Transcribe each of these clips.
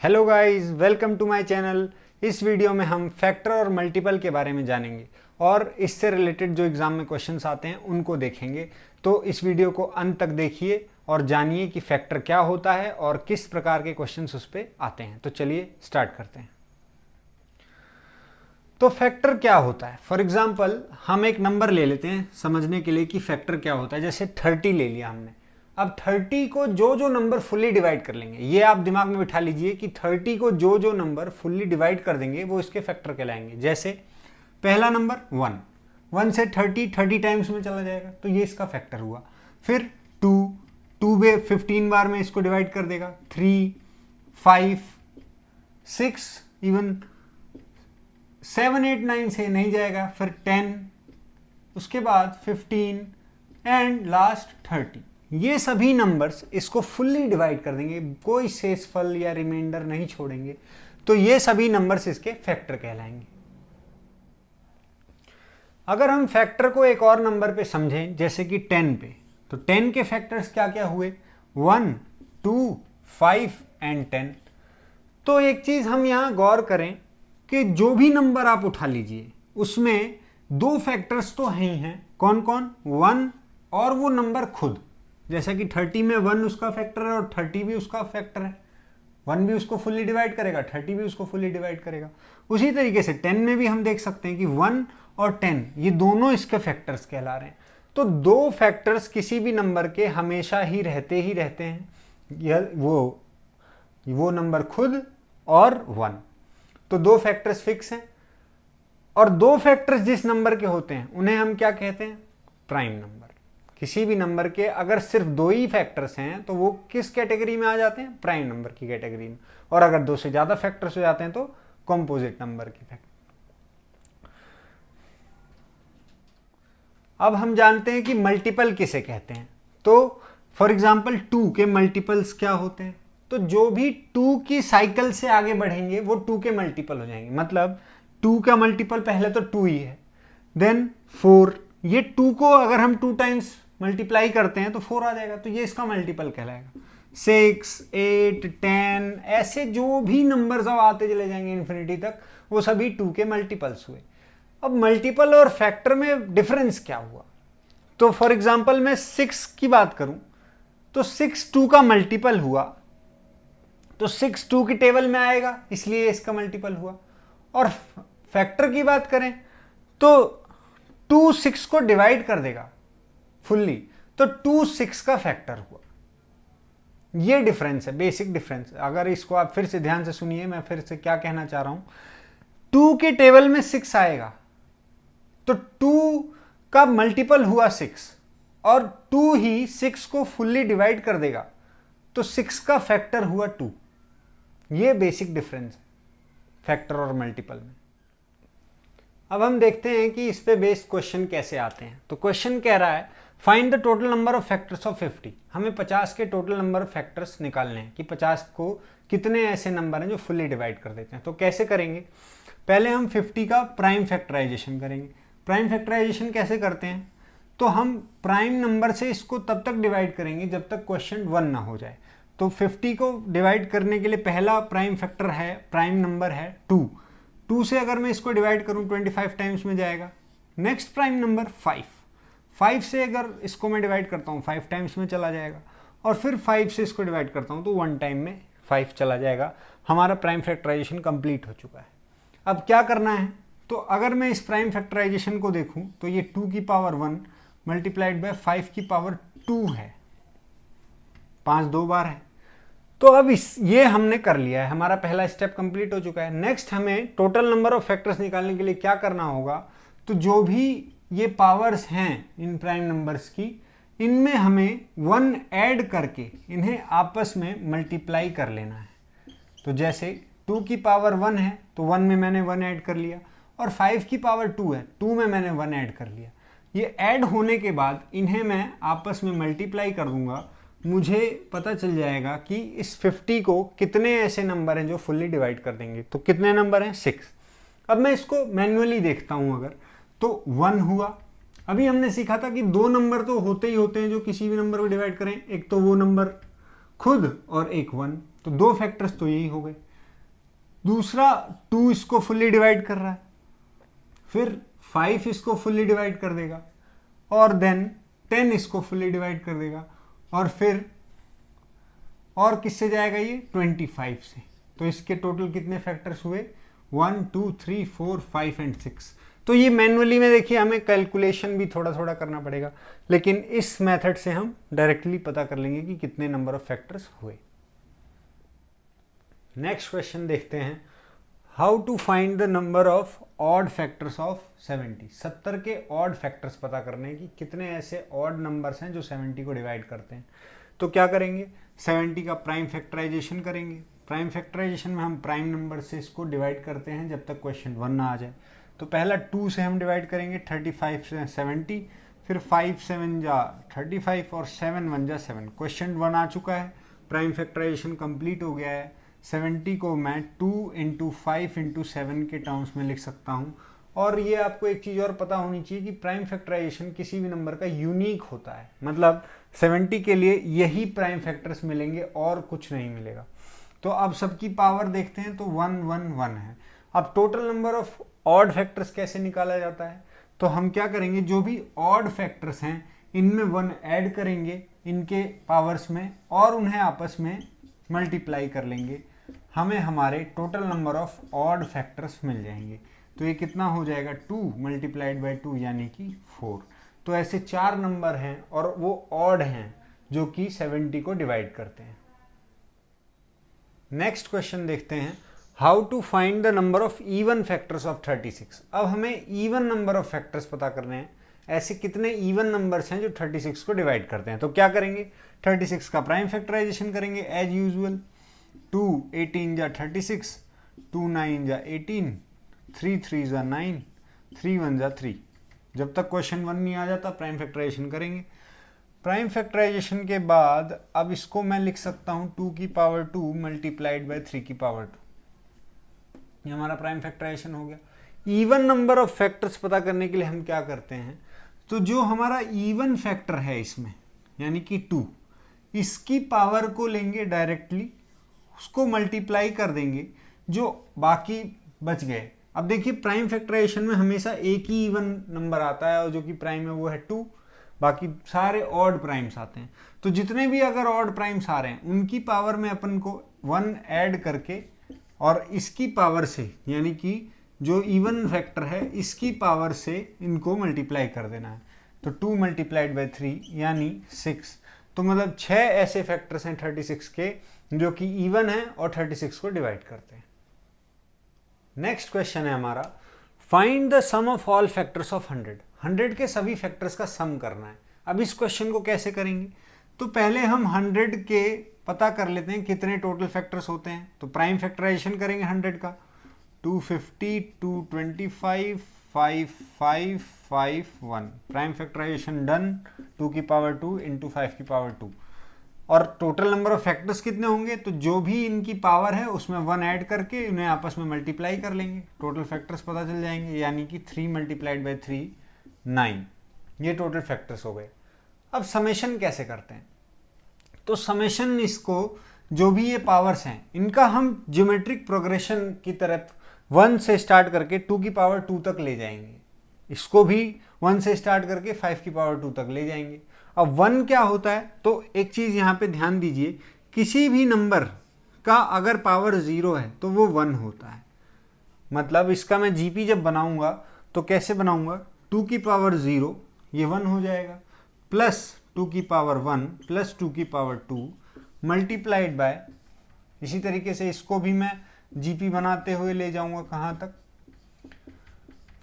Hello guys, welcome to my channel. इस video में हम फैक्टर और मल्टीपल के बारे में जानेंगे और इससे रिलेटेड जो एग्जाम में क्वेश्चंस आते हैं उनको देखेंगे। तो इस वीडियो को अंत तक देखिए और जानिए कि फैक्टर क्या होता है और किस प्रकार के क्वेश्चंस उस पर आते हैं। तो चलिए स्टार्ट करते हैं। तो फैक्टर क्या होता है? फॉर एग्जाम्पल हम एक नंबर ले लेते हैं समझने के लिए कि फैक्टर क्या होता है। जैसे 30 ले लिया हमने। अब 30 को जो जो नंबर फुल्ली डिवाइड कर लेंगे, ये आप दिमाग में बिठा लीजिए कि 30 को जो जो नंबर फुल्ली डिवाइड कर देंगे वो इसके फैक्टर कहलाएंगे। जैसे पहला नंबर 1, 1 से 30 टाइम्स में चला जाएगा तो ये इसका फैक्टर हुआ। फिर 2 में 15 बार में इसको डिवाइड कर देगा। 3, 5, 6, इवन 7, 8, 9 से नहीं जाएगा। फिर 10, उसके बाद 15 एंड लास्ट 30। ये सभी नंबर्स इसको फुल्ली डिवाइड कर देंगे, कोई शेषफल या रिमाइंडर नहीं छोड़ेंगे। तो ये सभी नंबर्स इसके फैक्टर कहलाएंगे। अगर हम फैक्टर को एक और नंबर पे समझें, जैसे कि 10 पे, तो 10 के फैक्टर्स क्या क्या हुए? 1, 2, 5 एंड 10। तो एक चीज हम यहां गौर करें कि जो भी नंबर आप उठा लीजिए उसमें दो फैक्टर्स तो हैं ही हैं। कौन कौन? 1 और वो नंबर खुद। जैसा कि 30 में 1 उसका फैक्टर है और 30 भी उसका फैक्टर है। 1 भी उसको फुल्ली डिवाइड करेगा, 30 भी उसको फुल्ली डिवाइड करेगा। उसी तरीके से 10 में भी हम देख सकते हैं कि 1 और 10 ये दोनों इसके फैक्टर्स कहला रहे हैं। तो दो फैक्टर्स किसी भी नंबर के हमेशा ही रहते हैं। यह वो नंबर खुद और 1। तो दो फैक्टर्स फिक्स हैं। और दो फैक्टर्स जिस नंबर के होते हैं उन्हें हम क्या कहते हैं? Prime number. किसी भी नंबर के अगर सिर्फ दो ही फैक्टर्स हैं तो वो किस कैटेगरी में आ जाते हैं? प्राइम नंबर की कैटेगरी में। और अगर दो से ज्यादा फैक्टर्स हो जाते हैं तो कंपोजिट नंबर की फैक्टर। अब हम जानते हैं कि मल्टीपल किसे कहते हैं। तो फॉर एग्जाम्पल 2 के मल्टीपल्स क्या होते हैं? तो जो भी 2 की साइकिल से आगे बढ़ेंगे वो 2 के मल्टीपल हो जाएंगे। मतलब 2 का मल्टीपल पहले तो 2 ही है, देन 4। ये 2 को अगर हम 2 टाइम्स मल्टीप्लाई करते हैं तो 4 आ जाएगा, तो ये इसका मल्टीपल कहलाएगा। 6, 8, 10 ऐसे जो भी नंबर्स अब आते चले जाएंगे इन्फिनिटी तक, वो सभी 2 के मल्टीपल्स हुए। अब मल्टीपल और फैक्टर में डिफरेंस क्या हुआ? तो फॉर एग्जाम्पल मैं 6 की बात करूं तो 6 2 का मल्टीपल हुआ तो 6 2 की टेबल में आएगा, इसलिए इसका मल्टीपल हुआ। और फैक्टर की बात करें तो 2 6 को डिवाइड कर देगा फुल्ली, तो 2 6 का फैक्टर हुआ। ये डिफरेंस है, बेसिक डिफरेंस। अगर इसको आप फिर से ध्यान से सुनिए, मैं फिर से क्या कहना चाह रहा हूं। 2 के टेबल में 6 आएगा तो 2 का मल्टीपल हुआ 6 और 2 ही 6 को फुल्ली डिवाइड कर देगा, तो 6 का फैक्टर हुआ 2। ये बेसिक डिफरेंस है फैक्टर और मल्टीपल में। अब हम देखते हैं कि इस पे बेस्ड क्वेश्चन कैसे आते हैं। तो क्वेश्चन कह रहा है find the total number of factors of 50। हमें 50 के टोटल नंबर ऑफ फैक्टर्स निकालने हैं कि 50 को कितने ऐसे नंबर हैं जो फुल्ली डिवाइड कर देते हैं। तो कैसे करेंगे? पहले हम 50 का प्राइम फैक्टराइजेशन करेंगे। प्राइम फैक्टराइजेशन कैसे करते हैं? तो हम प्राइम नंबर से इसको तब तक डिवाइड करेंगे जब तक क्वेश्चन 1 ना हो जाए। तो 50 को डिवाइड करने के लिए पहला प्राइम फैक्टर है, प्राइम नंबर है 2। 2 से अगर मैं इसको डिवाइड करूं 25 टाइम्स में जाएगा। Next prime number 5। 5 से अगर इसको मैं डिवाइड करता हूं 5 टाइम्स में चला जाएगा। और फिर 5 से इसको डिवाइड करता हूं तो 1 टाइम में 5 चला जाएगा। हमारा प्राइम फैक्टराइजेशन कंप्लीट हो चुका है। अब क्या करना है? तो अगर मैं इस प्राइम फैक्टराइजेशन को देखूं तो ये 2 की पावर 1 मल्टीप्लाइड बाय 5 की पावर 2 है। 5 2 बार है। तो अब ये हमने कर लिया है, हमारा पहला स्टेप कंप्लीट हो चुका है। नेक्स्ट हमें टोटल नंबर ऑफ फैक्टर्स निकालने के लिए क्या करना होगा? तो जो भी ये पावर्स हैं इन प्राइम नंबर्स की, इनमें हमें 1 ऐड करके इन्हें आपस में मल्टीप्लाई कर लेना है। तो जैसे 2 की पावर 1 है तो 1 में मैंने 1 ऐड कर लिया, और 5 की पावर 2 है, 2 में मैंने 1 ऐड कर लिया। ये ऐड होने के बाद इन्हें मैं आपस में मल्टीप्लाई कर दूंगा। मुझे पता चल जाएगा कि इस 50 को कितने ऐसे नंबर हैं जो फुल्ली डिवाइड कर देंगे। तो कितने नंबर हैं? 6। अब मैं इसको मैन्युअली देखता हूं अगर, तो 1 हुआ। अभी हमने सीखा था कि दो नंबर तो होते ही होते हैं जो किसी भी नंबर को डिवाइड करें। एक तो वो नंबर खुद और एक 1, तो दो फैक्टर्स तो यही हो गए। दूसरा 2 इसको फुल्ली डिवाइड कर रहा है, फिर 5 इसको फुल्ली डिवाइड कर देगा, और देन 10 इसको फुल्ली डिवाइड कर देगा, और फिर और किससे जाएगा ये 25 से। तो इसके टोटल कितने फैक्टर्स हुए 1 2 3 4 5 एंड 6। तो ये मैनुअली में देखिए हमें कैलकुलेशन भी थोड़ा थोड़ा करना पड़ेगा, लेकिन इस मेथड से हम डायरेक्टली पता कर लेंगे कि कितने नंबर ऑफ फैक्टर्स हुए। नेक्स्ट क्वेश्चन देखते हैं, how to find the number of odd factors of 70। 70 के ऑड फैक्टर्स पता करने हैं कि कितने ऐसे ऑड नंबर्स हैं जो 70 को डिवाइड करते हैं। तो क्या करेंगे, 70 का प्राइम फैक्टराइजेशन करेंगे। प्राइम फैक्टराइजेशन में हम प्राइम नंबर से इसको डिवाइड करते हैं जब तक क्वेश्चन 1 ना आ जाए। तो पहला 2 से हम डिवाइड करेंगे, 35 से 70, फिर 5 7 जा 35 और 7 1 जा 7। क्वेश्चन 1 आ चुका है, प्राइम फैक्टराइजेशन कंप्लीट हो गया है। 70 को मैं 2 × 5 × 7 के टर्म्स में लिख सकता हूँ। और ये आपको एक चीज़ और पता होनी चाहिए कि प्राइम फैक्टराइजेशन किसी भी नंबर का यूनिक होता है, मतलब 70 के लिए यही प्राइम फैक्टर्स मिलेंगे और कुछ नहीं मिलेगा। तो अब सबकी पावर देखते हैं, तो 1 1 1 है। अब total number of odd factors कैसे निकाला जाता है, तो हम क्या करेंगे, जो भी ऑड फैक्टर्स हैं इनमें 1 ऐड करेंगे इनके पावर्स में और उन्हें आपस में मल्टीप्लाई कर लेंगे, हमें हमारे total number of odd factors मिल जाएंगे। तो ये कितना हो जाएगा 2 × 2 यानी कि 4। तो ऐसे 4 नंबर हैं और वो ऑड हैं जो कि 70 को डिवाइड करते हैं। नेक्स्ट क्वेश्चन देखते हैं, how to find the number of even factors of 36। अब हमें इवन नंबर ऑफ फैक्टर्स पता करने हैं, ऐसे कितने इवन नंबर्स हैं जो 36 को डिवाइड करते हैं। तो क्या करेंगे, 36 का प्राइम फैक्टराइजेशन करेंगे एज यूजुअल। 2 18 जा 36, 2 9 जा 18, 3 3 जा 9, 3 1 जा 3। जब तक क्वेश्चन 1 नहीं आ जाता प्राइम फैक्टराइजेशन करेंगे। प्राइम फैक्टराइजेशन के बाद अब इसको मैं लिख सकता हूँ 2 की पावर 2 × 3 की पावर 2। ये हमारा प्राइम फैक्टराइजेशन हो गया। इवन नंबर ऑफ फैक्टर्स पता करने के लिए हम क्या करते हैं, तो जो हमारा इवन फैक्टर है इसमें यानी कि 2, इसकी पावर को लेंगे डायरेक्टली, उसको मल्टीप्लाई कर देंगे, जो बाकी बच गए। अब देखिए प्राइम फैक्टराइजेशन में हमेशा एक ही इवन नंबर आता है और जो कि प्राइम है वो है 2, बाकी सारे ऑड प्राइम्स आते हैं। तो जितने भी अगर ऑड प्राइम्स आ रहे हैं उनकी पावर में अपन को 1 ऐड करके और इसकी पावर से यानी कि जो इवन फैक्टर है इसकी पावर से इनको मल्टीप्लाई कर देना है। तो 2 × 3 यानी 6। तो मतलब 6 ऐसे फैक्टर्स हैं 36 के जो कि इवन है और 36 को डिवाइड करते हैं। नेक्स्ट क्वेश्चन है हमारा, find the sum of all factors of 100। 100 के सभी फैक्टर्स का सम करना है। अब इस क्वेश्चन को कैसे करेंगे, तो पहले हम 100 के पता कर लेते हैं कितने टोटल फैक्टर्स होते हैं। तो प्राइम फैक्टराइजेशन करेंगे 100 का, 250 225 5 5 5 1। प्राइम फैक्टराइजेशन डन, 2 की पावर 2 × 5 की पावर 2। और टोटल नंबर ऑफ फैक्टर्स कितने होंगे, तो जो भी इनकी पावर है उसमें 1 ऐड करके उन्हें आपस में मल्टीप्लाई कर लेंगे, टोटल फैक्टर्स पता चल जाएंगे, यानी कि 3 × 3 9। ये टोटल फैक्टर्स हो गए। अब समेशन कैसे करते हैं, तो समेशन इसको जो भी ये पावर्स हैं इनका हम ज्योमेट्रिक प्रोग्रेशन की तरफ 1 से स्टार्ट करके 2 की पावर 2 तक ले जाएंगे, इसको भी 1 से स्टार्ट करके 5 की पावर 2 तक ले जाएंगे। अब 1 क्या होता है, तो एक चीज़ यहाँ पे ध्यान दीजिए, किसी भी नंबर का अगर पावर 0 है तो वो 1 होता है। मतलब इसका मैं जीपी जब बनाऊंगा तो कैसे बनाऊंगा, 2 की पावर 0 ये 1 हो जाएगा, प्लस 2 की पावर 1 प्लस 2 की पावर 2 मल्टीप्लाइड बाय, इसी तरीके से इसको भी मैं जीपी बनाते हुए ले जाऊंगा कहाँ तक,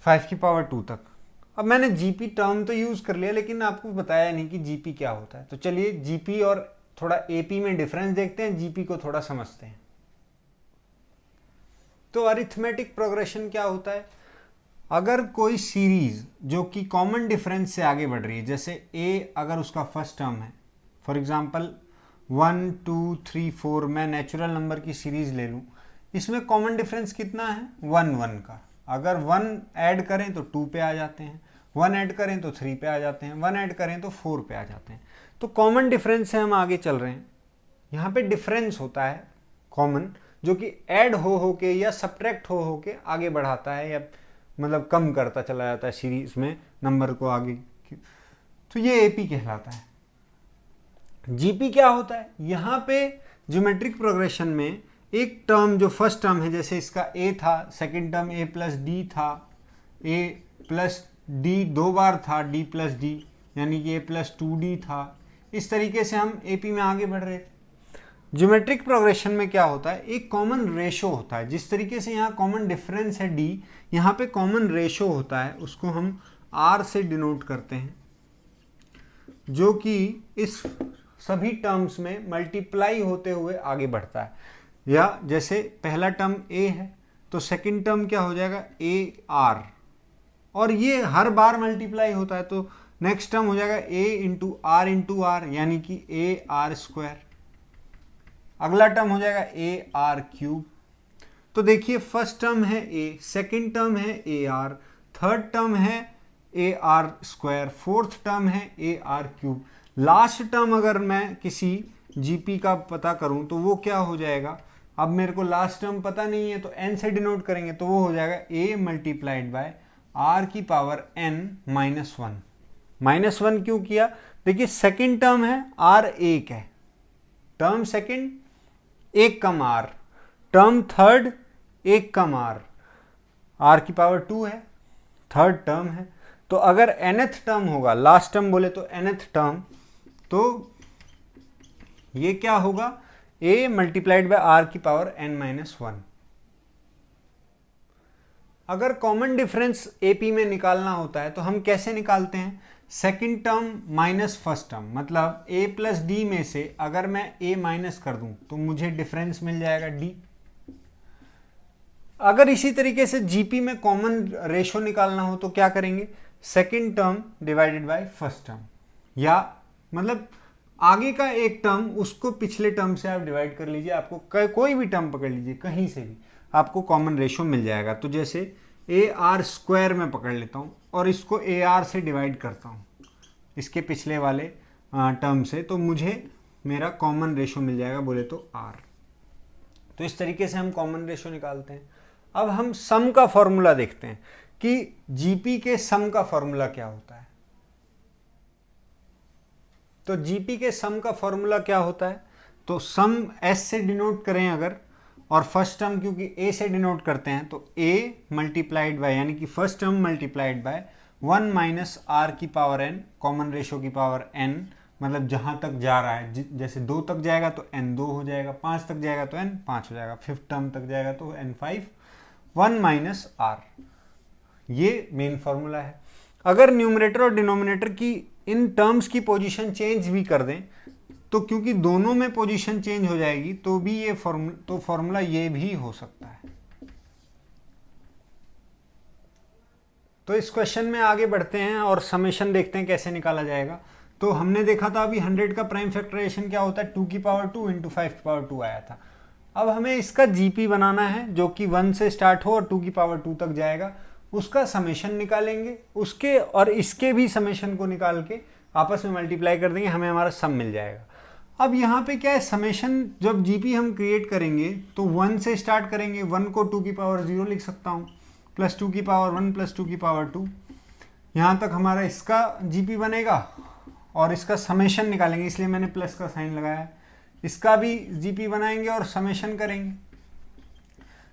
5 की पावर 2 तक। अब मैंने जीपी टर्म तो यूज कर लिया लेकिन आपको बताया नहीं कि जीपी क्या होता है। तो चलिए जीपी और थोड़ा एपी में डिफरेंस देखते हैं, जीपी को थोड़ा समझते हैं। तो अरिथमेटिक प्रोग्रेशन क्या होता है, अगर कोई सीरीज जो कि कॉमन डिफरेंस से आगे बढ़ रही है, जैसे ए अगर उसका फर्स्ट टर्म है, फॉर एग्जांपल 1 2 3 4, मैं नेचुरल नंबर की सीरीज ले लूं, इसमें कॉमन डिफरेंस कितना है 1 1 का। अगर 1 ऐड करें तो 2 पे आ जाते हैं, 1 ऐड करें तो 3 पे आ जाते हैं, 1 ऐड करें तो 4 पे आ जाते हैं। तो कॉमन डिफरेंस से हम आगे चल रहे हैं, यहाँ पे डिफरेंस होता है कॉमन, जो कि ऐड हो के या सब्ट्रैक्ट हो के आगे बढ़ाता है, या मतलब कम करता चला जाता है सीरीज में नंबर को आगे, तो ये एपी कहलाता है। जीपी क्या होता है, यहाँ पे ज्योमेट्रिक प्रोग्रेशन में एक टर्म जो फर्स्ट टर्म है, जैसे इसका ए था, सेकंड टर्म ए प्लस डी था, ए प्लस डी 2 बार था, डी प्लस डी यानी कि ए प्लस 2d था। इस तरीके से हम एपी में आगे बढ़ रहे थे। ज्योमेट्रिक प्रोग्रेशन में क्या होता है, एक कॉमन रेशो होता है। जिस तरीके से यहाँ कॉमन डिफरेंस है d, यहाँ पे कॉमन रेशो होता है, उसको हम r से डिनोट करते हैं, जो कि इस सभी टर्म्स में मल्टीप्लाई होते हुए आगे बढ़ता है। या जैसे पहला टर्म a है तो सेकंड टर्म क्या हो जाएगा ar, और ये हर बार मल्टीप्लाई होता है, तो नेक्स्ट टर्म हो जाएगा a इंटू आर यानी कि ar²। अगला टर्म हो जाएगा ar³। तो देखिए फर्स्ट टर्म है a, सेकंड टर्म है ar, थर्ड टर्म है ar², फोर्थ टर्म है ar³। लास्ट टर्म अगर मैं किसी जीपी का पता करूं तो वो क्या हो जाएगा, अब मेरे को लास्ट टर्म पता नहीं है तो n से डिनोट करेंगे, तो वो हो जाएगा a मल्टीप्लाइड बाय r⁻n−1। -1 क्यों किया, देखिए सेकंड टर्म है r 1 है, टर्म सेकंड 1 कम r, टर्म थर्ड 1 कम r, r⁻2 है, थर्ड टर्म है। तो अगर nth टर्म होगा, लास्ट टर्म बोले तो nth टर्म, तो ये क्या होगा a मल्टीप्लाइड बाय r⁻n−1। अगर कॉमन डिफरेंस एपी में निकालना होता है तो हम कैसे निकालते हैं, second term minus first term, मतलब a प्लस डी में से अगर मैं a माइनस कर दूं तो मुझे डिफरेंस मिल जाएगा d। अगर इसी तरीके से जीपी में कॉमन रेशो निकालना हो तो क्या करेंगे, second term divided by first term, या मतलब आगे का एक टर्म उसको पिछले टर्म से आप डिवाइड कर लीजिए, आपको कोई भी टर्म पकड़ लीजिए, कहीं से भी आपको कॉमन रेशो मिल जाएगा। तो जैसे ar² में पकड़ लेता हूँ और इसको ar से डिवाइड करता हूँ इसके पिछले वाले टर्म से, तो मुझे मेरा कॉमन रेशो मिल जाएगा बोले तो r। तो इस तरीके से हम कॉमन रेशो निकालते हैं। अब हम सम का फॉर्मूला देखते हैं कि जीपी के सम का फॉर्मूला क्या होता है। तो जीपी के सम का फॉर्मूला क्या होता है, तो सम s से डिनोट करें अगर, और फर्स्ट टर्म क्योंकि a से डिनोट करते हैं तो a मल्टीप्लाइड बाय यानी कि first term multiplied by 1 minus r⁻n, common ratio की पावर n, मतलब जहां तक जा रहा है, जैसे 2 तक जाएगा तो n 2 हो जाएगा, 5 तक जाएगा तो n 5 हो जाएगा, फिफ्थ टर्म तक जाएगा तो n 5, 1 माइनस r। ये मेन फॉर्मूला है। अगर न्यूमरेटर और डिनोमिनेटर की इन टर्म्स की पोजीशन चेंज भी कर दें तो क्योंकि दोनों में पोजीशन चेंज हो जाएगी तो भी ये फॉर्मूला ये भी हो सकता है। तो इस क्वेश्चन में आगे बढ़ते हैं और समेशन देखते हैं कैसे निकाला जाएगा। तो हमने देखा था अभी 100 का प्राइम फैक्टराइजेशन क्या होता है, 2 की पावर 2 इंटू 5 की पावर 2 आया था। अब हमें इसका जीपी बनाना है जो कि 1 से स्टार्ट हो और 2 की पावर 2 तक जाएगा, उसका समेशन निकालेंगे, उसके और इसके भी समेशन को निकाल के आपस में मल्टीप्लाई कर देंगे, हमें हमारा सम मिल जाएगा। अब यहाँ पे क्या है, समेशन जब जीपी हम क्रिएट करेंगे तो 1 से स्टार्ट करेंगे, 1 को 2 की पावर 0 लिख सकता हूँ, प्लस 2 की पावर 1 प्लस 2 की पावर 2, यहाँ तक हमारा इसका जीपी बनेगा और इसका समेशन निकालेंगे, इसलिए मैंने प्लस का साइन लगाया। इसका भी जीपी बनाएंगे और समेशन करेंगे।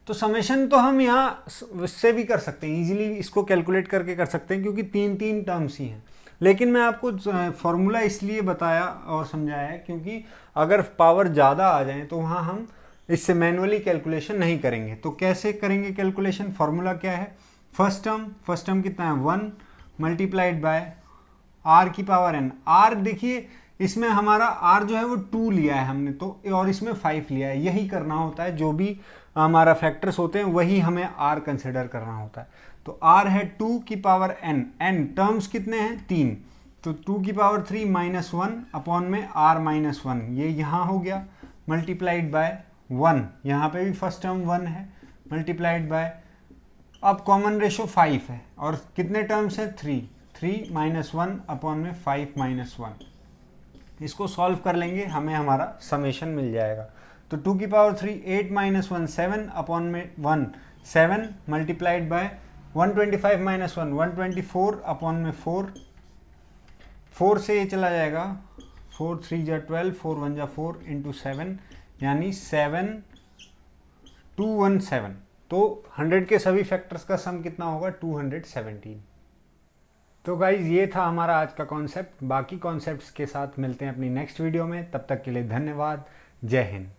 तो समेशन तो हम यहाँ इससे भी कर सकते हैं, इजीली इसको कैलकुलेट करके कर सकते हैं क्योंकि 3 टर्म्स ही हैं। लेकिन मैं आपको फॉर्मूला इसलिए बताया और समझाया है क्योंकि अगर पावर ज़्यादा आ जाए तो वहाँ हम इससे मैनुअली कैलकुलेशन नहीं करेंगे। तो कैसे करेंगे कैलकुलेशन, फॉर्मूला क्या है, फर्स्ट टर्म कितना है 1 मल्टीप्लाइड बाय r की पावर n। r देखिए इसमें हमारा r जो है वो 2 लिया है हमने तो, और इसमें 5 लिया है। यही करना होता है, जो भी हमारा फैक्टर्स होते हैं वही हमें r कंसिडर करना होता है। तो r है 2 की पावर n, n टर्म्स कितने हैं 3, तो 2 की पावर 3 माइनस 1 अपॉन में r माइनस 1, ये यहाँ हो गया मल्टीप्लाइड बाय 1, यहाँ पे भी फर्स्ट टर्म 1 है मल्टीप्लाइड बाय, अब कॉमन रेशो 5 है और कितने टर्म्स है 3 माइनस 1 अपॉन में 5 माइनस 1। इसको सॉल्व कर लेंगे, हमें हमारा समेशन मिल जाएगा। तो 2 की पावर 3 8 माइनस 1 7 अपॉन में 1 7 मल्टीप्लाइड बाय 125 माइनस 1 124 अपॉन में 4 4 से ये चला जाएगा 4 3 जा 12 4 1 जा 4 इंटू 7 यानी 7217। तो 100 के सभी फैक्टर्स का सम कितना होगा 217। तो गाइज ये था हमारा आज का कॉन्सेप्ट। बाकी कॉन्सेप्ट्स के साथ मिलते हैं अपनी नेक्स्ट वीडियो में। तब तक के लिए धन्यवाद। जय हिंद।